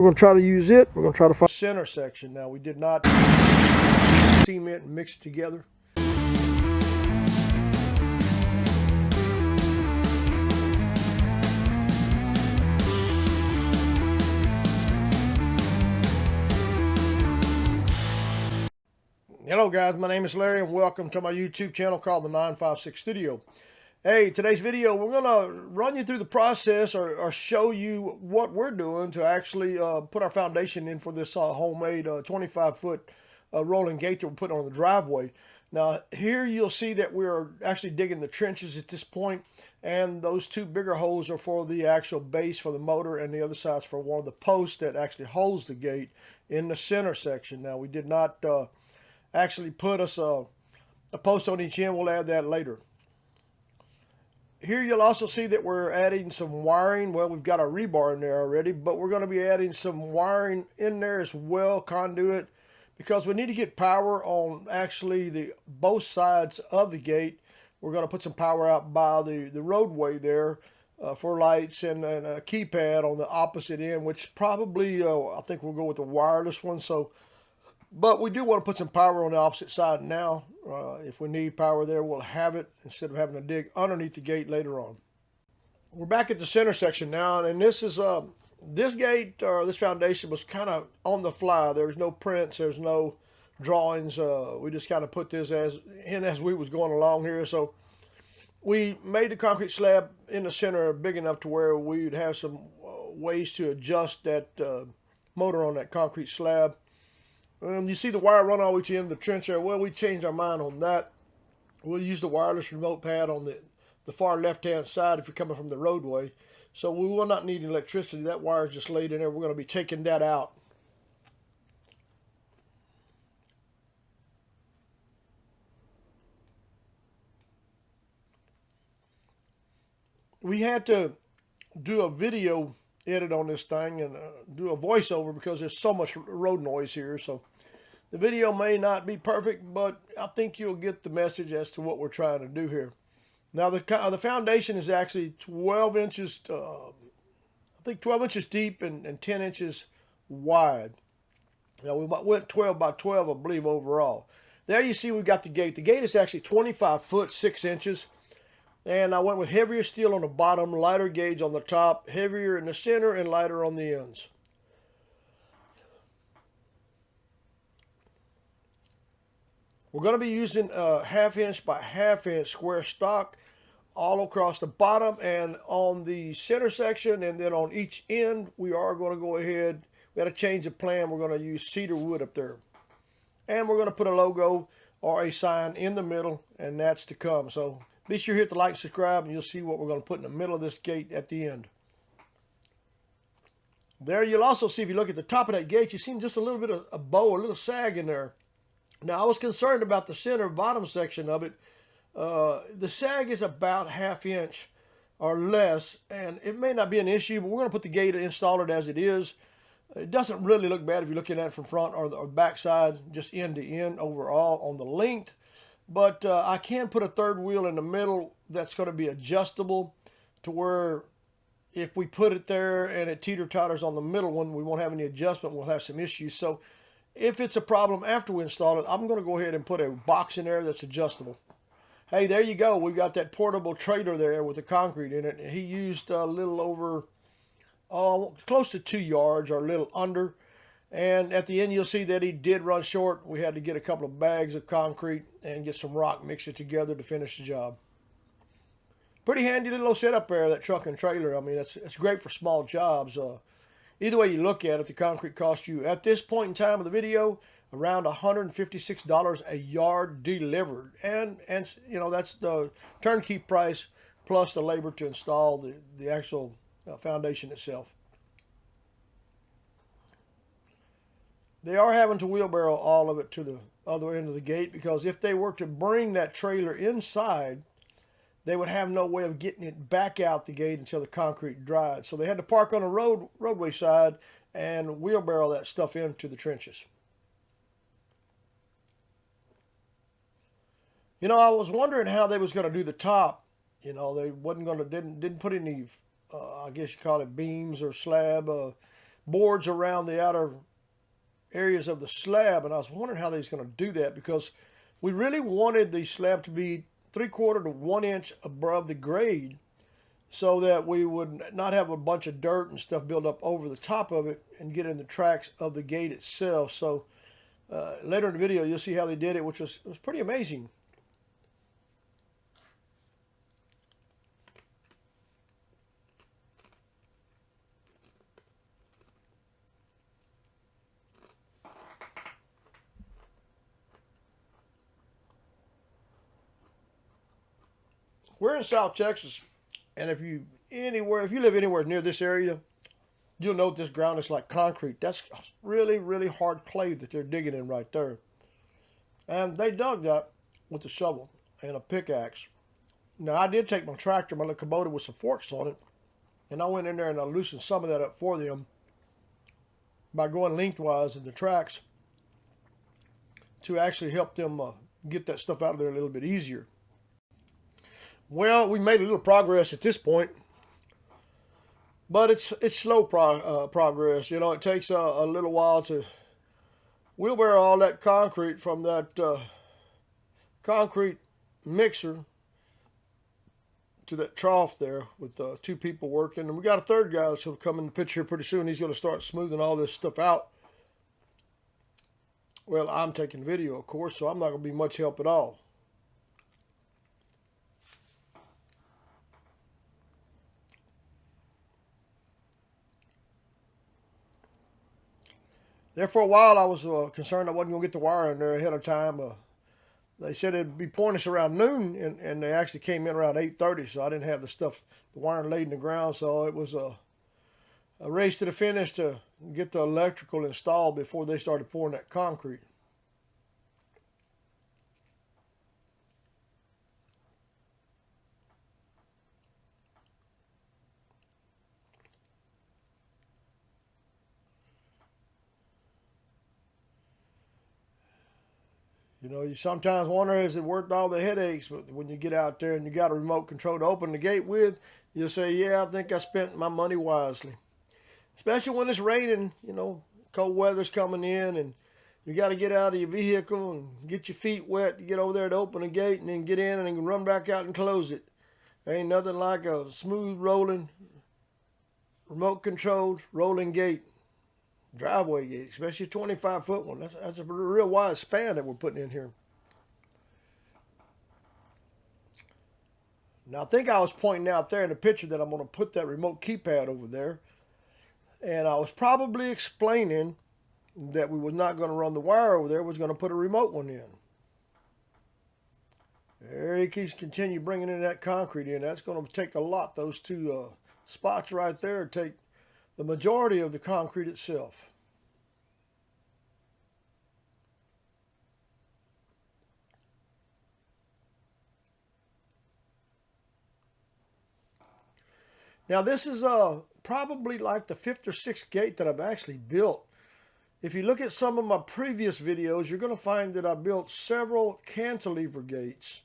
We're going to try to use it. We're going to try to find center section. Now, we did not cement and mix it together. Hello guys, my name is Larry and welcome to my YouTube channel called the 956 Studio. Hey, today's video, we're going to run you through the process or show you what we're doing to actually put our foundation in for this homemade 25-foot rolling gate that we're putting on the driveway. Now, here you'll see that we're actually digging the trenches at this point, and those two bigger holes are for the actual base for the motor, and the other side's for one of the posts that actually holds the gate in the center section. Now, we did not actually put us a post on each end. We'll add that later. Here you'll also see that we're adding some wiring. Well, we've got our rebar in there already, but we're going to be adding some wiring in there as well, conduit, because we need to get power on actually the both sides of the gate. We're going to put some power out by the roadway there for lights and a keypad on the opposite end, which probably I think we'll go with the wireless one. But we do want to put some power on the opposite side now. If we need power there, we'll have it instead of having to dig underneath the gate later on. We're back at the center section now, and this is this gate or this foundation was kind of on the fly. There's no prints, there's no drawings. We just kind of put this as we was going along here. So we made the concrete slab in the center big enough to where we'd have some ways to adjust that motor on that concrete slab. You see the wire run all the way to the end of the trench there. Well, we changed our mind on that. We'll use the wireless remote pad on the far left-hand side if you're coming from the roadway. So we will not need electricity. That wire is just laid in there. We're going to be taking that out. We had to do a video edit on this thing and do a voiceover because there's so much road noise here. So the video may not be perfect, but I think you'll get the message as to what we're trying to do here. Now the foundation is actually 12 inches, I think 12 inches deep and 10 inches wide. Now we went 12 by 12, I believe, overall. There you see we've got the gate. The gate is actually 25 foot 6 inches. And I went with heavier steel on the bottom, lighter gauge on the top, heavier in the center, and lighter on the ends. We're going to be using a 1/2 inch by 1/2 inch square stock all across the bottom and on the center section, and then on each end we are going to go ahead. We got to change the plan. We're going to use cedar wood up there. And we're going to put a logo or a sign in the middle, and that's to come. So be sure to hit the like and subscribe, and you'll see what we're going to put in the middle of this gate at the end. There you'll also see, if you look at the top of that gate, you see just a little bit of a bow, a little sag in there. Now, I was concerned about the center bottom section of it. The sag is about 1/2 inch or less, and it may not be an issue, but we're going to put the gate and install it as it is. It doesn't really look bad if you're looking at it from front or the back side, just end to end overall on the length. But I can put a third wheel in the middle that's going to be adjustable to where if we put it there and it teeter-totters on the middle one, we won't have any adjustment. We'll have some issues. So if it's a problem after we install it, I'm going to go ahead and put a box in there that's adjustable. Hey, there you go. We've got that portable trailer there with the concrete in it. He used a little over, close to 2 yards or a little under. And at the end, you'll see that he did run short. We had to get a couple of bags of concrete and get some rock, mix it together to finish the job. Pretty handy little setup there, that truck and trailer. I mean, it's great for small jobs. Either way you look at it, the concrete cost you, at this point in time of the video, around $156 a yard delivered. And you know, that's the turnkey price plus the labor to install the actual foundation itself. They are having to wheelbarrow all of it to the other end of the gate, because if they were to bring that trailer inside, they would have no way of getting it back out the gate until the concrete dried. So they had to park on the roadway side and wheelbarrow that stuff into the trenches. You know, I was wondering how they was going to do the top. You know, they wasn't going to didn't put any I guess you call it beams or slab boards around the outer areas of the slab, and I was wondering how they was going to do that, because we really wanted the slab to be 3/4 to 1 inch above the grade, so that we would not have a bunch of dirt and stuff build up over the top of it and get in the tracks of the gate itself. So later in the video, you'll see how they did it, which was pretty amazing. We're in South Texas, and if you live anywhere near this area, you'll note this ground is like concrete. That's really, really hard clay that they're digging in right there. And they dug that with a shovel and a pickaxe. Now, I did take my tractor, my little Kubota with some forks on it, and I went in there and I loosened some of that up for them by going lengthwise in the tracks to actually help them get that stuff out of there a little bit easier. Well, we made a little progress at this point, but it's slow progress. You know, it takes a little while to wheelbarrow all that concrete from that concrete mixer to that trough there with 2 people working. And we got a third guy that's going to come in the picture pretty soon. He's going to start smoothing all this stuff out. Well, I'm taking video, of course, so I'm not going to be much help at all. There for a while, I was concerned I wasn't going to get the wire in there ahead of time. They said it'd be pointing us around noon, and they actually came in around 8:30, so I didn't have the wiring laid in the ground, so it was a race to the finish to get the electrical installed before they started pouring that concrete. You know, you sometimes wonder, is it worth all the headaches? But when you get out there and you got a remote control to open the gate with, you'll say, yeah, I think I spent my money wisely. Especially when it's raining, you know, cold weather's coming in and you got to get out of your vehicle and get your feet wet to get over there to open the gate and then get in and then run back out and close it. There ain't nothing like a smooth rolling, remote controlled rolling gate. Driveway gate, especially a 25-foot one. That's a real wide span that we're putting in here. Now, I think I was pointing out there in the picture that I'm going to put that remote keypad over there. And I was probably explaining that we was not going to run the wire over there. We was going to put a remote one in. There he keeps continue bringing in that concrete in. That's going to take a lot. Those 2 spots right there take the majority of the concrete itself. Now this is probably like the 5th or 6th gate that I've actually built. If you look at some of my previous videos, you're going to find that I built several cantilever gates.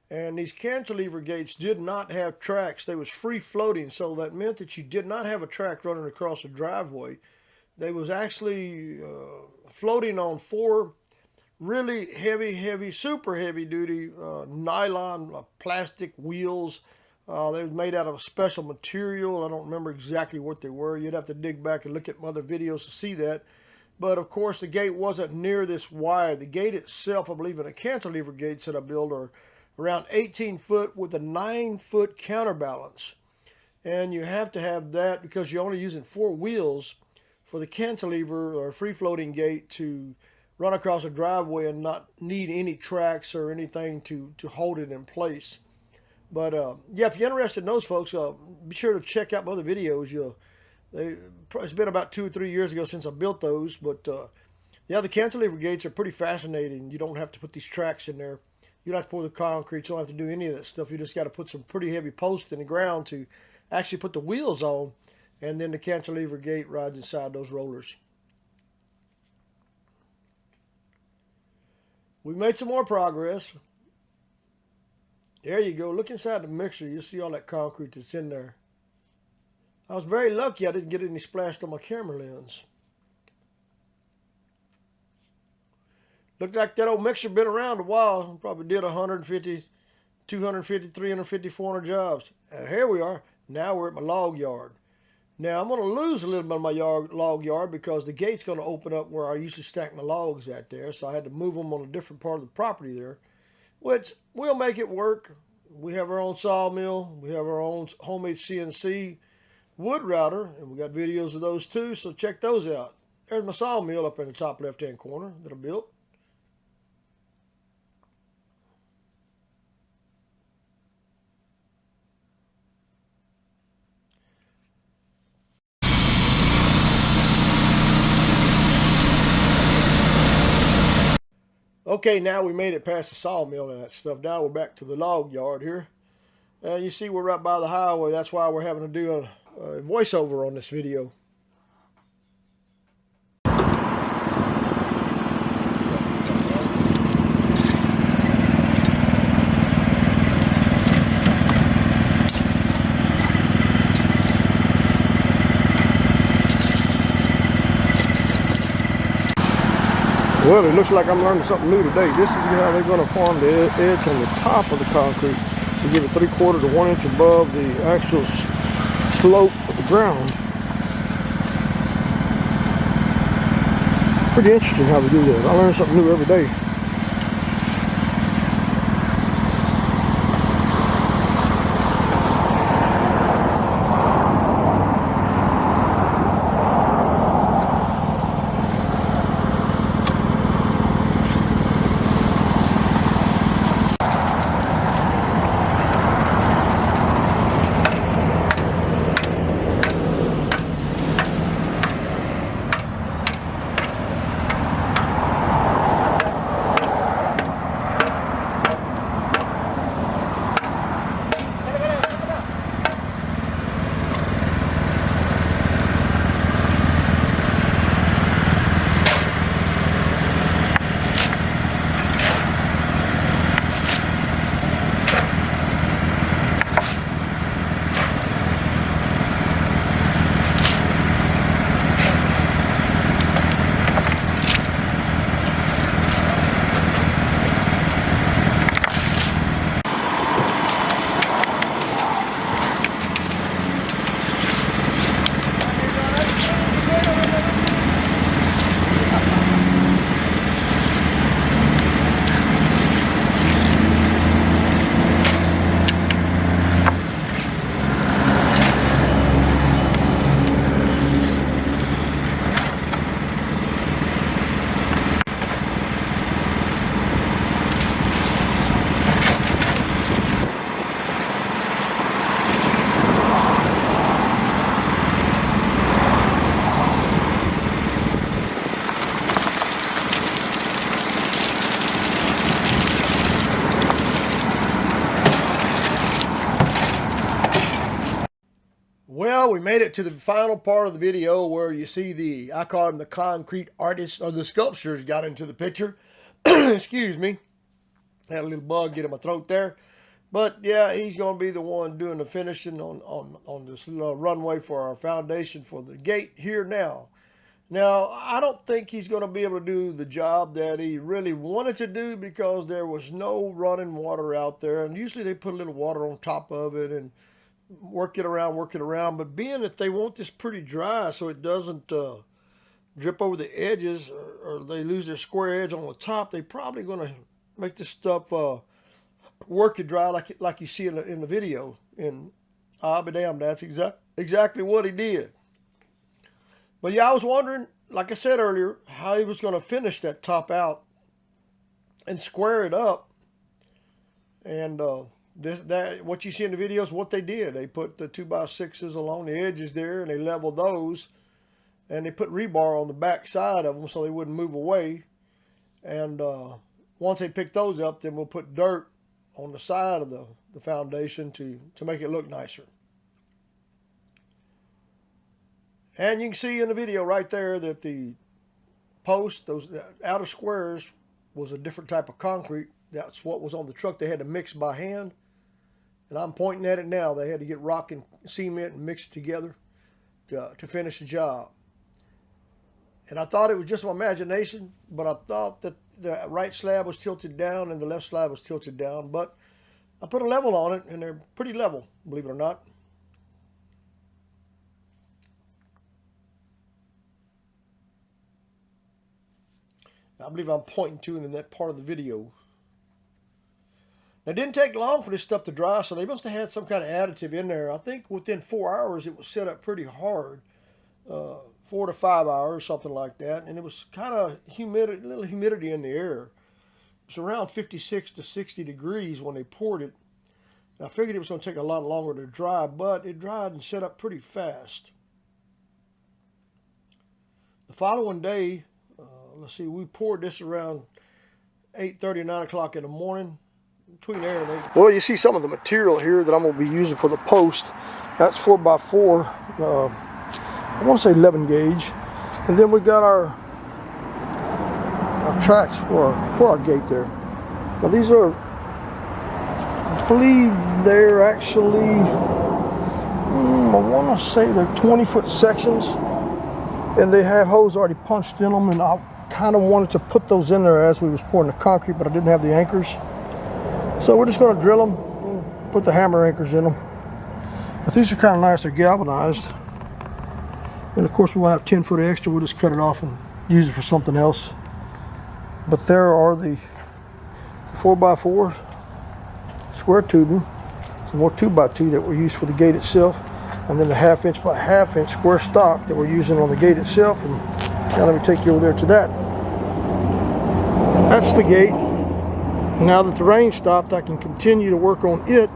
And these cantilever gates did not have tracks. They was free floating, so that meant that you did not have a track running across the driveway. They was actually floating on 4 really heavy, super heavy duty nylon plastic wheels. They was made out of a special material. I don't remember exactly what they were. You'd have to dig back and look at my other videos to see that. But of course the gate wasn't near this wire. The gate itself, I believe in the cantilever gates that I built, are around 18 foot with a 9-foot counterbalance. And you have to have that because you're only using 4 wheels for the cantilever or free floating gate to run across a driveway and not need any tracks or anything to hold it in place. But yeah, if you're interested in those folks, be sure to check out my other videos. It's been about 2 or 3 years ago since I built those, but yeah, the cantilever gates are pretty fascinating. You don't have to put these tracks in there. You don't have to pour the concrete. You don't have to do any of that stuff. You just got to put some pretty heavy posts in the ground to actually put the wheels on, and then the cantilever gate rides inside those rollers. We made some more progress. There you go. Look inside the mixer. You'll see all that concrete that's in there. I was very lucky I didn't get any splashed on my camera lens. Looked like that old mixer been around a while. Probably did 150, 250, 350, 400 jobs. And here we are. Now we're at my log yard. Now I'm going to lose a little bit of my log yard because the gate's going to open up where I used to stack my logs at there. So I had to move them on a different part of the property there, which will make it work. We have our own sawmill. We have our own homemade CNC wood router, and we got videos of those too. So check those out. There's my sawmill up in the top left-hand corner that I built. Okay, now we made it past the sawmill and that stuff. Now we're back to the log yard here. You see we're right by the highway. That's why we're having to do a voiceover on this video. Well, it looks like I'm learning something new today. This is how they're going to form the edge on the top of the concrete to give it 3/4 to 1 inch above the actual slope of the ground. Pretty interesting how they do that. I learn something new every day. Well, we made it to the final part of the video where you see I call him the concrete artist, or the sculptures got into the picture. Excuse me. Had a little bug get in my throat there. But yeah, he's going to be the one doing the finishing on this little runway for our foundation for the gate here now. Now, I don't think he's going to be able to do the job that he really wanted to do because there was no running water out there. And usually they put a little water on top of it and work it around. But being that they want this pretty dry so it doesn't drip over the edges or they lose their square edge on the top, they probably going to make this stuff work it dry like you see in the video. And I'll be damned, that's exactly what he did. But yeah, I was wondering, like I said earlier, how he was going to finish that top out and square it up. And what you see in the video is what they did. They put the 2x6s along the edges there, and they leveled those, and they put rebar on the back side of them so they wouldn't move away. And once they pick those up, then we'll put dirt on the side of the foundation to make it look nicer. And you can see in the video right there that the post, those outer squares, was a different type of concrete. That's what was on the truck. They had to mix by hand. And I'm pointing at it now. They had to get rock and cement and mix it together. to finish the job. And I thought it was just my imagination, but I thought that the right slab was tilted down and the left slab was tilted down. But I put a level on it, and they're pretty level, believe it or not. I believe I'm pointing to it in that part of the video. Now, it didn't take long for this stuff to dry, so they must have had some kind of additive in there. I think within 4 hours, it was set up pretty hard. 4 to 5 hours, something like that. And it was kind of humid, a little humidity in the air. It was around 56 to 60 degrees when they poured it. And I figured it was going to take a lot longer to dry, but it dried and set up pretty fast. The following day, let's see, we poured this around 8:30, 9 o'clock in the morning. Between there and 8. Well, you see some of the material here that I'm going to be using for the post. That's 4x4. I want to say 11 gauge. And then we got our tracks for our gate there. Now these are, I believe they're actually, I want to say they're 20-foot sections. And they have holes already punched in them, and I kind of wanted to put those in there as we was pouring the concrete, but I didn't have the anchors. So we're just going to drill them, put the hammer anchors in them. But these are kind of nice, they're galvanized. And of course we want to have 10 foot extra, we'll just cut it off and use it for something else. But there are the 4x4 square tubing, some more 2x2 that were used for the gate itself, and then the 1/2 inch by 1/2 inch square stock that we're using on the gate itself. And now let me take you over there to that. That's the gate. Now that the rain stopped, I can continue to work on it.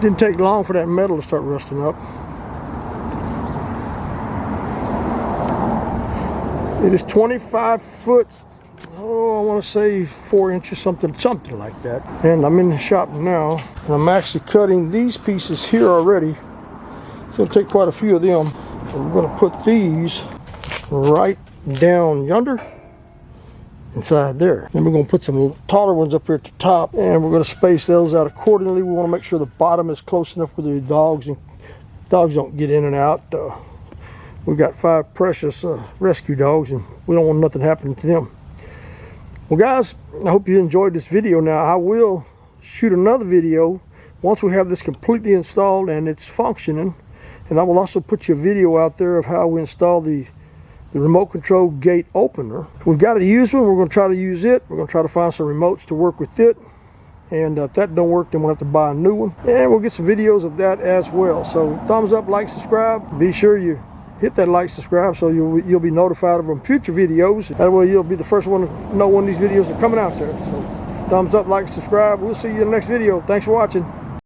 Didn't take long for that metal to start rusting up. It is 25 foot, I want to say 4 inches, something like that. And I'm in the shop now, and I'm actually cutting these pieces here already. It's going to take quite a few of them. So we're going to put these right down yonder, inside there. Then we're going to put some taller ones up here at the top, and we're going to space those out accordingly. We want to make sure the bottom is close enough where the dogs don't get in and out. We've got 5 precious rescue dogs, and we don't want nothing happening to them. Well guys, I hope you enjoyed this video. Now I will shoot another video once we have this completely installed and it's functioning, and I will also put you a video out there of how we install the remote control gate opener. We've got to use one. We're going to try to use it. We're going to try to find some remotes to work with it, and if that don't work, then we'll have to buy a new one, and we'll get some videos of that as well. So thumbs up, like, subscribe. Be sure you hit that like, subscribe, so you'll be notified of future videos. That way you'll be the first one to know when these videos are coming out there. So thumbs up, like, subscribe. We'll see you in the next video. Thanks for watching.